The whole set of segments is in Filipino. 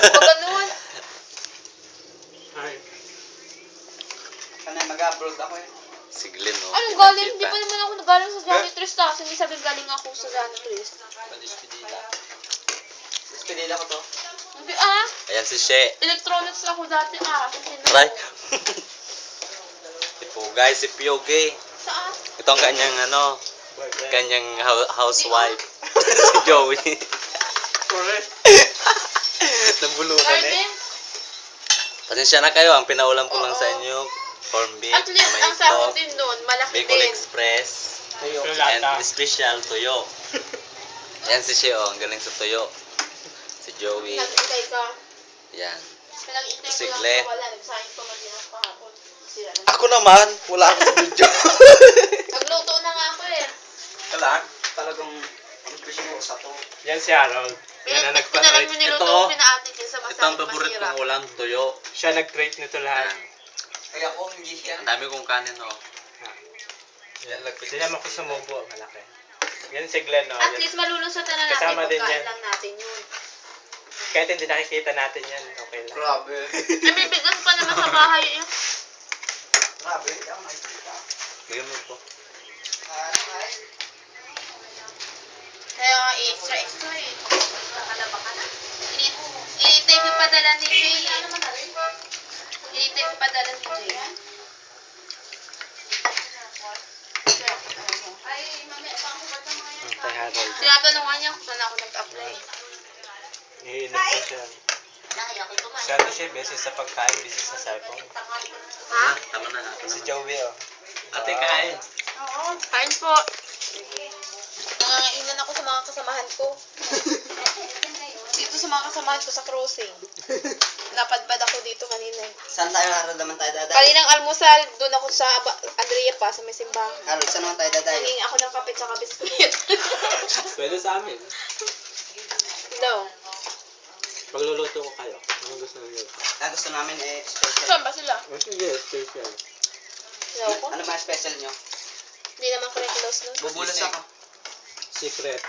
Huwag ganun. Ay. Kanay mag-upload ako eh. Si Glenn, oh. Anong galing? Hindi pa naman ako nagaling sa janitress tax. Hindi sabi galing ako sa janitress. Padispedida. Despedida ko to. Hindi Ayan si She. Electronics ako dati Right? Tipo guys, si Pyoge. Saan? Ito ang kanyang kanyang housewife. Si Joey. Correct. Nabulunan eh. Garden? Pasensya na kayo, ang pinaulam ko lang sa inyo. Corn beef, At least may ang sahod itlog, din nun, malaki Bacon din. Express, Tuyo. and special tuyo. Yan si She, ang galing sa tuyo. Si Joey. Nag-intay ka. Yan. Nag-intay ko Sigle. lang wala. Nag-sign pa man din ako kahapon. Sila na. Ako naman, wala ako sa video. Nagluto na nga ako eh. Kalang? Talagang impression ko sa to. Yan si Harold. Yan ang Pinagpit ko na lang nagpa-trade. yung niluto Ito, ko pinaati din sa Ito ang paborito masira. kong ulam, tuyo. Siya nag-trade nito lahat. Yan. Kaya ako hindi siya. Ang dami kong kanin, oh. Yan. Sinama ko sa mubo, malaki. Yan si Glenn, no? At Yan. least malulusutan na natin Kasama din pagkain yan. lang natin yun. Kahit hindi nakikita natin yan, okay lang. Grabe. May bigas pa naman sa bahay eh. Grabe, hindi ako nakikita. Bigyan mo po. Ay. Kaya extra eh. Nakalaba ka na. Initay ko padala ni Jay eh. Initay ko padala ni Jay. Ay, mamaya pa ako ba't ang mga yan? Kay Harold. Tinatanungan niya kung saan ako nag-apply. Iinom ko siya. Nakaya ko tumayo. Siya siya, busy sa pagkain, busy sa cellphone. Ha? Tama na, ako Si naman. Joey, oh. Ate, kain. Oo. Kain po. Nangangainan ako sa mga kasamahan ko. Dito sa mga kasamahan ko sa crossing. Napadpad ako dito kanina eh. Saan tayo Harold naman tayo daday? Kaninang almusal, doon ako sa Andrea pa, sa may simbahan. Harold, saan naman tayo daday? Nanging ako ng kape tsaka biskuit. Pwede sa amin. No. Pagluluto ko kayo. Anong gusto niyo? Gusto namin eh special. Saan ba sila? Oh, sige, special. Ewan ko. Ano ba ang special nyo? Hindi naman ko rin close nun. Bubulos ako. Secret.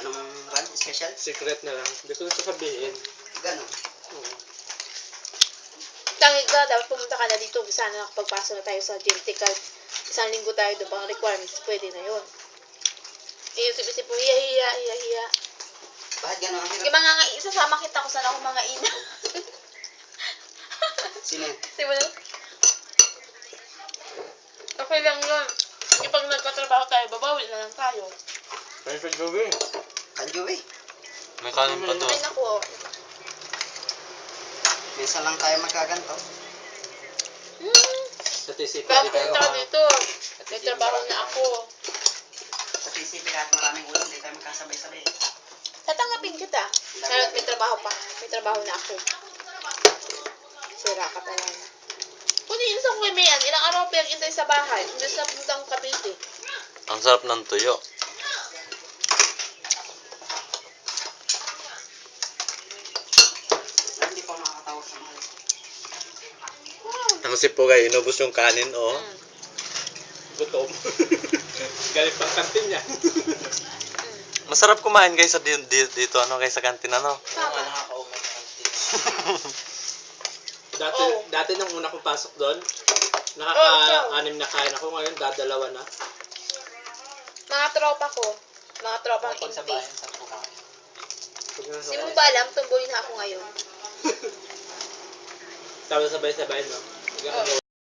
Anong brand? Special? Secret na lang. Hindi ko gusto sabihin. Ganon. Oo. Tangi ka, dapat pumunta ka na dito. Sana nakapagpasok na tayo sa Gentical. Isang linggo tayo doon, pang requirements, pwede na yun. Iisip-isip mo, hiya. Bakit ganon? Ang Yung hirap. mga isasama kita ko sana ako mga ina. Sino yun? Diba na? Okay lang yun. Sige, pag nagkatrabaho tayo, babawi na lang tayo. Kaya sa Joey. Kanjo eh. May kanin pa Ay, naku. Minsan lang tayo magkaganto. Sa TCP. Bakit punta ka dito? May trabaho na ako. Sa PCP kahit maraming ulam, hindi tayo magkasabay-sabay. Tatanggapin kita. Pero may trabaho pa. May trabaho na ako. Sira ka talaga. Kung sa kumimayan, ilang araw pa yung intay sa bahay. Hindi sa puntang Cavite. Ang sarap ng tuyo. Hindi pa ako nakakatawag sa mahal. Ang si Pugay, inubos yung kanin, oh. Gutom. Galing pang kantin niya. Masarap kumain guys sa dito, ano, kaysa kantin, ano. Tama. Nakakaumay sa kantin. Dati nung una kong pasok doon, Oh, nakaka-anim na kain ako. Ngayon, dadalawa na. Mga tropa ko. Mga tropang Pag sa inti. bayan, saan kumain? Hindi mo ba alam, tumboy na ako ngayon. Tapos sabay-sabay, no? Oo.